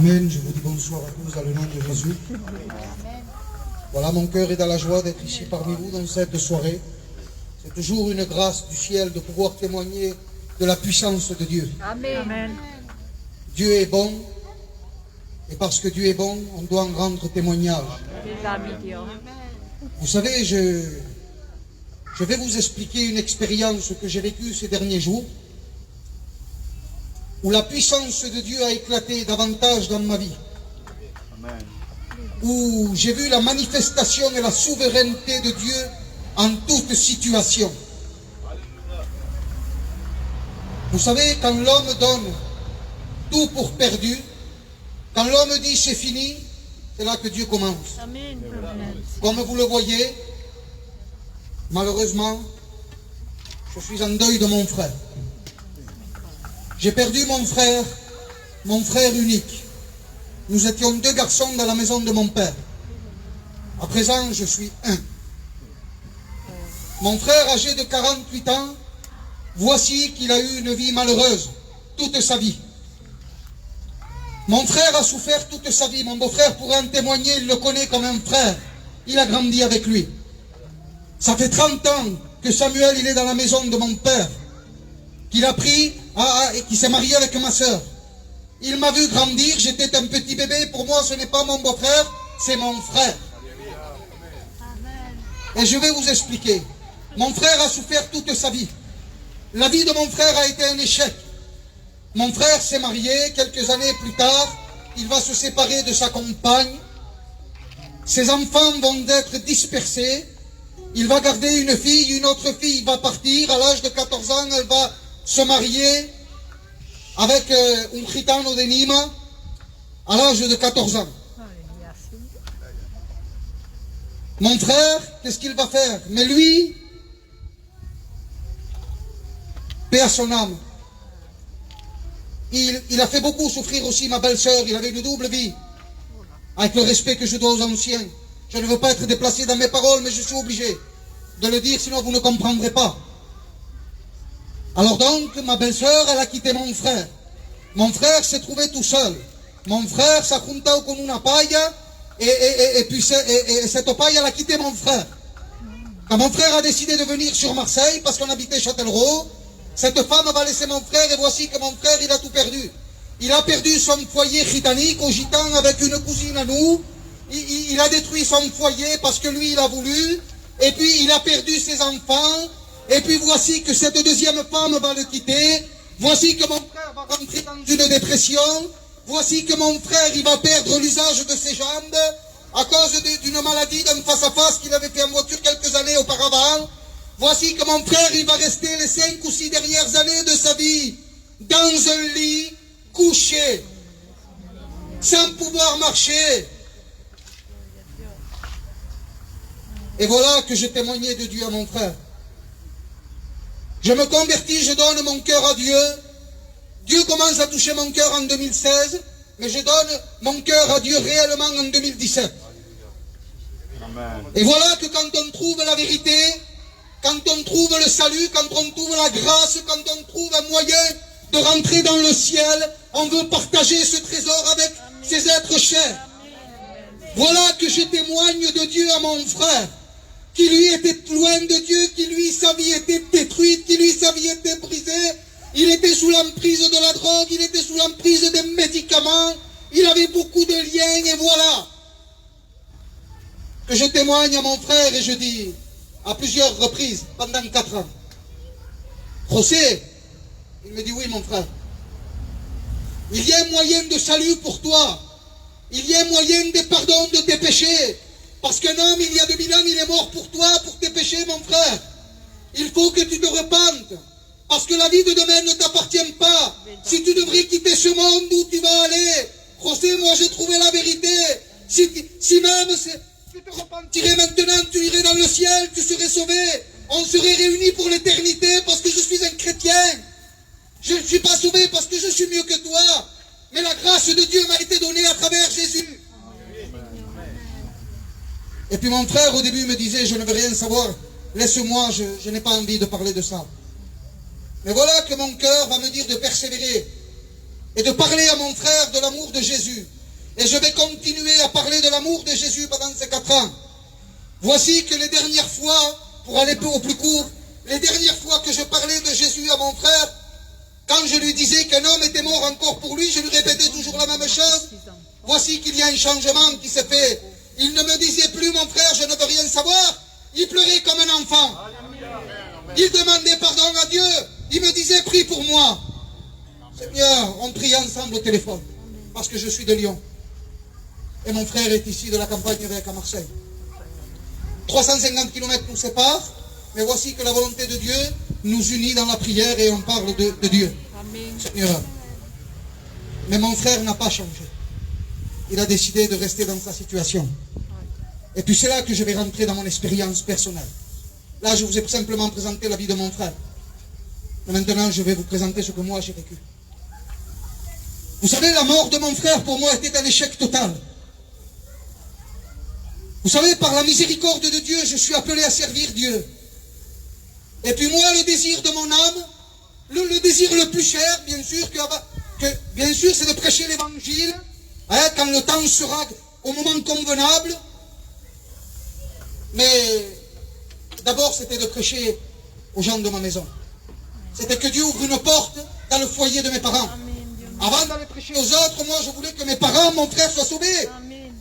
Amen, je vous dis bonsoir à tous dans le nom de Jésus. Voilà, mon cœur est dans la joie d'être ici parmi vous dans cette soirée. C'est toujours une grâce du ciel de pouvoir témoigner de la puissance de Dieu. Amen. Dieu est bon, et parce que Dieu est bon, on doit en rendre témoignage. Vous savez, je vais vous expliquer une expérience que j'ai vécue ces derniers jours, où la puissance de Dieu a éclaté davantage dans ma vie. Amen. Où j'ai vu la manifestation et la souveraineté de Dieu en toute situation. Vous savez, quand l'homme donne tout pour perdu, quand l'homme dit c'est fini, c'est là que Dieu commence. Amen. Comme vous le voyez, malheureusement, je suis en deuil de mon frère. J'ai perdu mon frère unique. Nous étions 2 garçons dans la maison de mon père. À présent, je suis 1. Mon frère, âgé de 48 ans, voici qu'il a eu une vie malheureuse, toute sa vie. Mon frère a souffert toute sa vie. Mon beau-frère pourrait en témoigner, il le connaît comme un frère. Il a grandi avec lui. Ça fait 30 ans que Samuel, il est dans la maison de mon père, qu'il a pris et qui s'est marié avec ma soeur. Il m'a vu grandir, j'étais un petit bébé. Pour moi, ce n'est pas mon beau-frère, c'est mon frère. Et je vais vous expliquer. Mon frère a souffert toute sa vie. La vie de mon frère a été un échec. Mon frère s'est marié, quelques années plus tard, il va se séparer de sa compagne. Ses enfants vont être dispersés. Il va garder une fille, une autre fille va partir. À l'âge de 14 ans, elle va se marier avec un gitano de Lima à l'âge de 14 ans. Mon frère, qu'est-ce qu'il va faire? Mais lui, paix à son âme. Il a fait beaucoup souffrir aussi ma belle-sœur. Il avait une double vie. Avec le respect que je dois aux anciens. Je ne veux pas être déplacé dans mes paroles, mais je suis obligé de le dire, sinon vous ne comprendrez pas. Alors donc, ma belle-sœur, elle a quitté mon frère. Mon frère s'est trouvé tout seul. Mon frère s'est juntado con una paya, et puis cette paille, elle a quitté mon frère. Quand mon frère a décidé de venir sur Marseille, parce qu'on habitait Châtellerault, cette femme va laisser mon frère, et voici que mon frère, il a tout perdu. Il a perdu son foyer gitanique au gitan avec une cousine à nous. Il a détruit son foyer parce que lui, il a voulu. Et puis, il a perdu ses enfants. Et puis, voici que cette deuxième femme va le quitter. Voici que mon frère va rentrer dans une dépression. Voici que mon frère, il va perdre l'usage de ses jambes à cause d'une maladie d'un face-à-face qu'il avait fait en voiture quelques années auparavant. Voici que mon frère, il va rester les 5 ou 6 dernières années de sa vie dans un lit, couché, sans pouvoir marcher. Et voilà que je témoignais de Dieu à mon frère. Je me convertis, je donne mon cœur à Dieu. Dieu commence à toucher mon cœur en 2016, mais je donne mon cœur à Dieu réellement en 2017. Amen. Et voilà que quand on trouve la vérité, quand on trouve le salut, quand on trouve la grâce, quand on trouve un moyen de rentrer dans le ciel, on veut partager ce trésor avec ses êtres chers. Voilà que je témoigne de Dieu à mon frère, qui lui était loin de Dieu, qui lui, sa vie était détruite, qui lui, sa vie était brisée. Il était sous l'emprise de la drogue, il était sous l'emprise des médicaments, il avait beaucoup de liens, et voilà que je témoigne à mon frère et je dis, à plusieurs reprises, pendant 4 ans, José, il me dit oui mon frère, il y a un moyen de salut pour toi, il y a un moyen de pardon de tes péchés, parce qu'un homme, il y a 2000 ans, il est mort pour toi, pour tes péchés mon frère, il faut que tu te repentes, parce que la vie de demain ne t'appartient pas, si tu devrais quitter ce monde où tu vas aller, José, moi j'ai trouvé la vérité, si même tu te repentirais maintenant, tu irais dans le ciel, tu serais sauvé, on serait réunis pour l'éternité parce que je suis un chrétien. Je ne suis pas sauvé parce que je suis mieux que toi, mais la grâce de Dieu m'a été donnée à travers Jésus. Et puis mon frère au début me disait, je ne veux rien savoir, laisse-moi, je n'ai pas envie de parler de ça. Mais voilà que mon cœur va me dire de persévérer. et de parler à mon frère de l'amour de Jésus. Et je vais continuer à parler de l'amour de Jésus pendant ces 4 ans. Voici que les dernières fois, pour aller au plus court, les dernières fois que je parlais de Jésus à mon frère, quand je lui disais qu'un homme était mort encore pour lui, je lui répétais toujours la même chose. Voici qu'il y a un changement qui s'est fait. Il ne me disait plus, mon frère, je ne veux rien savoir. Il pleurait comme un enfant. Il demandait pardon à Dieu. Il me disait, prie pour moi. Seigneur, on prie ensemble au téléphone, parce que je suis de Lyon. Et mon frère est ici de la campagne évêque à Marseille. 350 km nous séparent, mais voici que la volonté de Dieu nous unit dans la prière et on parle de Dieu. Amen. Seigneur. Mais mon frère n'a pas changé. Il a décidé de rester dans sa situation. Et puis c'est là que je vais rentrer dans mon expérience personnelle. Là, je vous ai simplement présenté la vie de mon frère. Mais maintenant, je vais vous présenter ce que moi j'ai vécu. Vous savez, la mort de mon frère, pour moi, était un échec total. Vous savez, par la miséricorde de Dieu, je suis appelé à servir Dieu. Et puis moi, le désir de mon âme, le désir le plus cher, bien sûr, bien sûr, c'est de prêcher l'évangile, hein, quand le temps sera au moment convenable. Mais d'abord, c'était de prêcher aux gens de ma maison. C'était que Dieu ouvre une porte dans le foyer de mes parents. Avant d'aller prêcher aux autres, moi, je voulais que mes parents, mon frère, soient sauvés. Amen.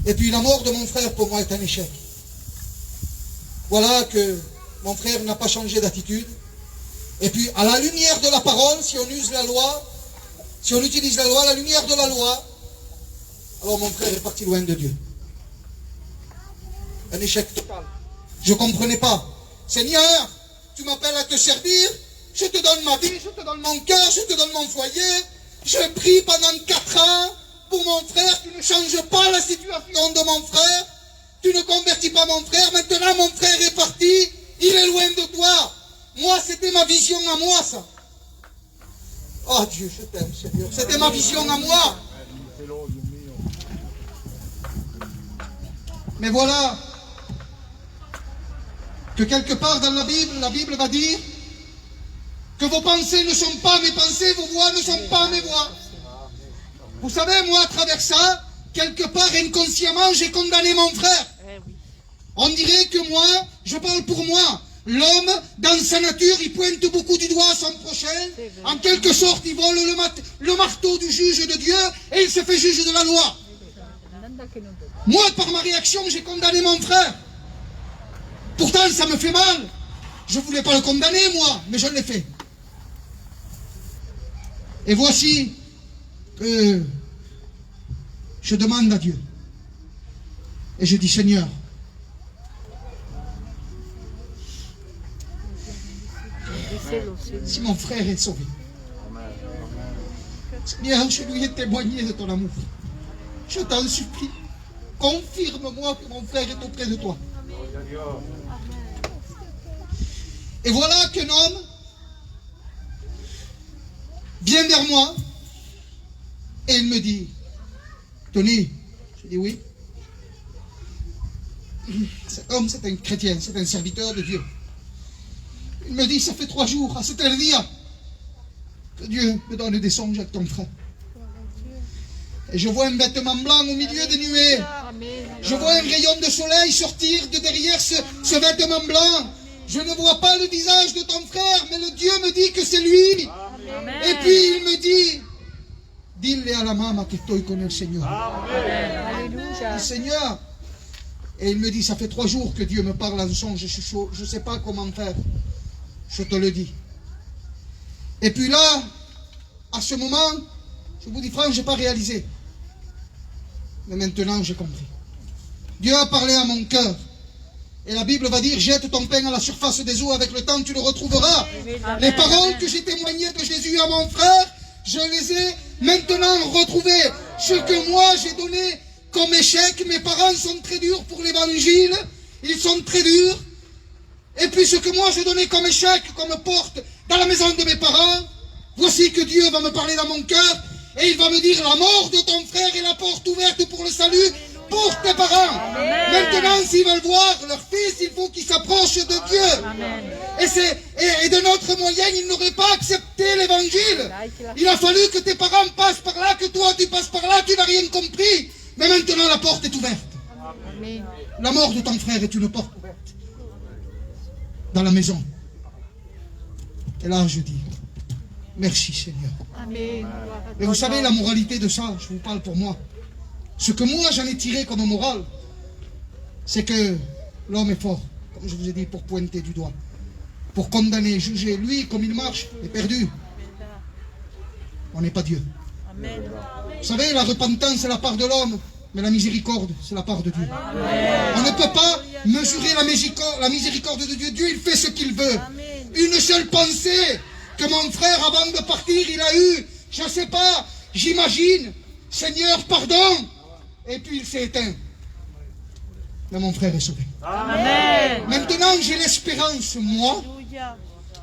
Et puis la mort de mon frère, pour moi, est un échec. Voilà que mon frère n'a pas changé d'attitude. Et puis, à la lumière de la parole, si on use la loi, si on utilise la loi, à la lumière de la loi, alors mon frère est parti loin de Dieu. Un échec total. Je ne comprenais pas. Seigneur, tu m'appelles à te servir, je te donne ma vie, je te donne mon cœur, je te donne mon foyer. Je prie pendant 4 ans pour mon frère, tu ne changes pas la situation de mon frère. Tu ne convertis pas mon frère, maintenant mon frère est parti, il est loin de toi. Moi, c'était ma vision à moi, ça. Oh Dieu, je t'aime, Seigneur. C'était ma vision à moi. Mais voilà que quelque part dans la Bible va dire que vos pensées ne sont pas mes pensées, vos voix ne sont pas mes voix. Vous savez, moi, à travers ça, quelque part inconsciemment, j'ai condamné mon frère. On dirait que moi, je parle pour moi. L'homme, dans sa nature, il pointe beaucoup du doigt à son prochain. En quelque sorte, il vole le marteau du juge de Dieu et il se fait juge de la loi. Moi, par ma réaction, j'ai condamné mon frère. Pourtant, ça me fait mal. Je ne voulais pas le condamner, moi, mais je l'ai fait. Et voici que je demande à Dieu. Et je dis, Seigneur, si mon frère est sauvé, Seigneur, je lui ai témoigné de ton amour. Je t'en supplie, confirme-moi que mon frère est auprès de toi. Et voilà qu'un homme vient vers moi et il me dit, Tony, je dis oui. Cet homme, c'est un chrétien, c'est un serviteur de Dieu. Il me dit, ça fait 3 jours, à cet heure-là, que Dieu me donne des songes avec ton frère. Et je vois un vêtement blanc au milieu des nuées. Je vois un rayon de soleil sortir de derrière ce vêtement blanc. Je ne vois pas le visage de ton frère, mais le Dieu me dit que c'est lui. Amen. Et puis il me dit, dile à la maman que estoy con el Seigneur. Alléluia. Le Seigneur. Et il me dit, ça fait 3 jours que Dieu me parle en songe, je ne sais pas comment faire. Je te le dis. Et puis là, à ce moment, je vous dis franc, je n'ai pas réalisé. Mais maintenant, j'ai compris. Dieu a parlé à mon cœur. Et la Bible va dire, jette ton pain à la surface des eaux, avec le temps tu le retrouveras. Amen. Les paroles que j'ai témoignées de Jésus à mon frère, je les ai maintenant retrouvées. Ce que moi j'ai donné comme échec, mes parents sont très durs pour l'évangile, ils sont très durs. Et puis ce que moi j'ai donné comme échec, comme porte dans la maison de mes parents, voici que Dieu va me parler dans mon cœur et il va me dire, la mort de ton frère est la porte ouverte pour le salut pour tes parents. Maintenant, s'ils veulent voir leur fils, il faut qu'ils s'approchent de Dieu. Et de notre moyen, ils n'auraient pas accepté l'évangile. Il a fallu que tes parents passent par là, que toi tu passes par là, tu n'as rien compris. Mais maintenant, la porte est ouverte. La mort de ton frère est une porte ouverte dans la maison. Et là, je dis, merci Seigneur. Et vous savez, la moralité de ça, je vous parle pour moi. Ce que moi, j'en ai tiré comme morale, c'est que l'homme est fort, comme je vous ai dit, pour pointer du doigt, pour condamner, juger. Lui, comme il marche, est perdu. On n'est pas Dieu. Vous savez, la repentance, c'est la part de l'homme, mais la miséricorde, c'est la part de Dieu. On ne peut pas mesurer la miséricorde de Dieu. Dieu, il fait ce qu'il veut. Une seule pensée que mon frère, avant de partir, il a eu, je ne sais pas, j'imagine, Seigneur, pardon. Et puis il s'est éteint. Mais mon frère est sauvé. Amen. Maintenant, j'ai l'espérance, moi,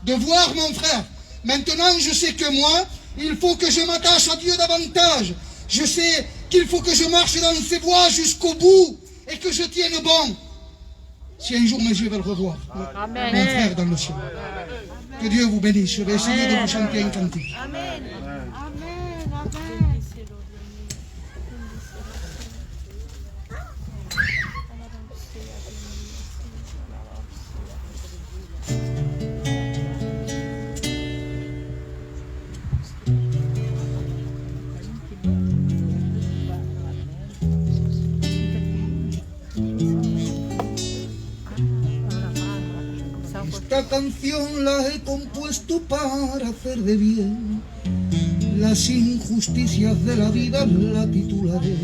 de voir mon frère. Maintenant, je sais que moi, il faut que je m'attache à Dieu davantage. Je sais qu'il faut que je marche dans ses voies jusqu'au bout et que je tienne bon. Si un jour mes yeux veulent revoir mon frère dans le ciel. Que Dieu vous bénisse. Je vais essayer de vous chanter un cantique. Amen. Esta canción la he compuesto para hacer de bien. Las injusticias de la vida la titularé.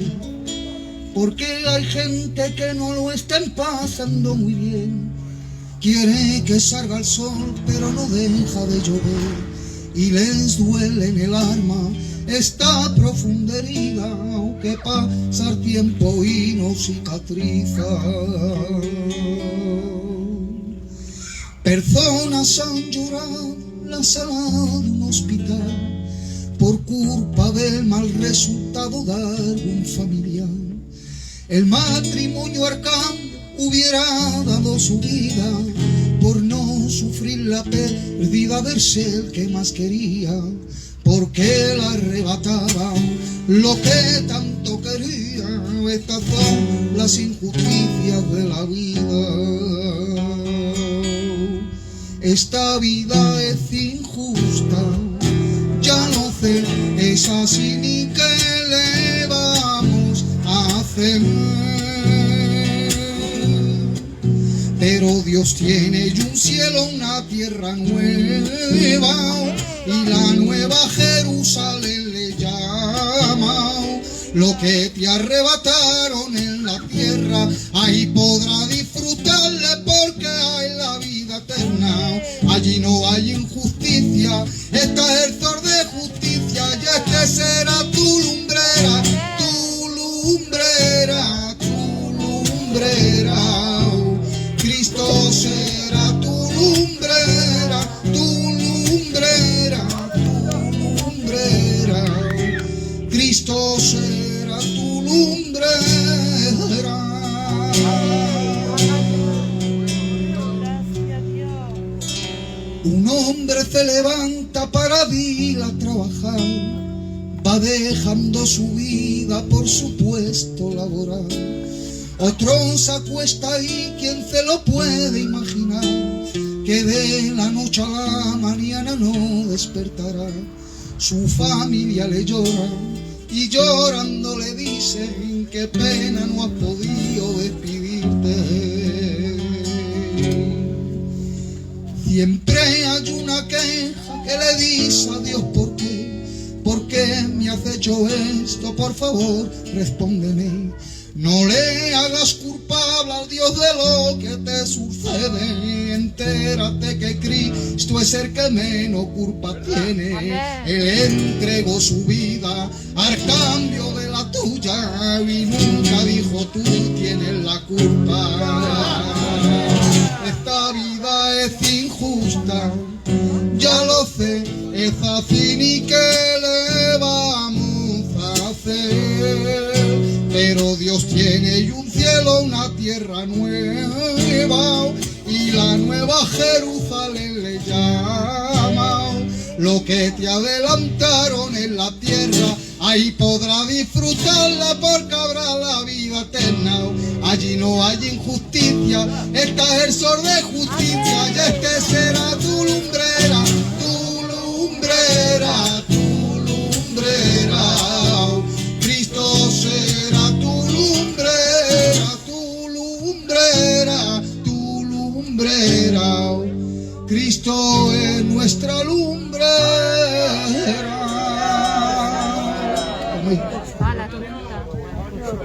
Porque hay gente que no lo están pasando muy bien. Quiere que salga el sol, pero no deja de llover. Y les duele en el alma esta profunda herida, aunque pasa el tiempo y no cicatriza. Personas han llorado la sala de un hospital por culpa del mal resultado de algún familiar. El matrimonio Arcán hubiera dado su vida por no sufrir la pérdida del ser que más quería, porque le arrebataba lo que tanto quería. Estas son las injusticias de la vida. Esta vida es injusta, ya lo sé, es así ni que le vamos a hacer. Pero Dios tiene y un cielo, una tierra nueva, y la nueva Jerusalén le llama. Lo que te arrebataron en la tierra, ahí podrá disfrutarle porque hay la vida eterna. Allí no hay injusticia, está el sol de justicia, y este será tu lumbrera, tu lumbrera, tu lumbrera. Cristo será tu lumbrera, tu lumbrera, tu lumbrera. Cristo será tu lumbrera. Un hombre se levanta para ir a trabajar, va dejando su vida por su puesto laboral. Otro se acuesta ahí, ¿quién se lo puede imaginar? Que de la noche a la mañana no despertará. Su familia le llora y llorando le dicen qué pena no has podido despedirte. Siempre hay una queja que le dice a Dios ¿por qué? ¿Por qué me has hecho esto? Por favor, respóndeme. No le hagas culpable al Dios de lo que te sucede. Entérate que Cristo es el que menos culpa tiene. Él entregó su vida al cambio de la tuya y nunca dijo tú tienes la culpa. Esta vida es injusta, ya lo sé, es así ni que le vamos a hacer. Pero Dios Dios tiene y un cielo, una tierra nueva, y la nueva Jerusalén le llama. Lo que te adelantaron en la tierra, ahí podrá disfrutarla porque habrá la vida eterna. Allí no hay injusticia, está el sol de justicia, y este será tu lumbrera, tu lumbrera, tu lumbrera. Cristo será tu lumbrera, tu lumbrera, tu lumbrera. Cristo es nuestra lumbrera.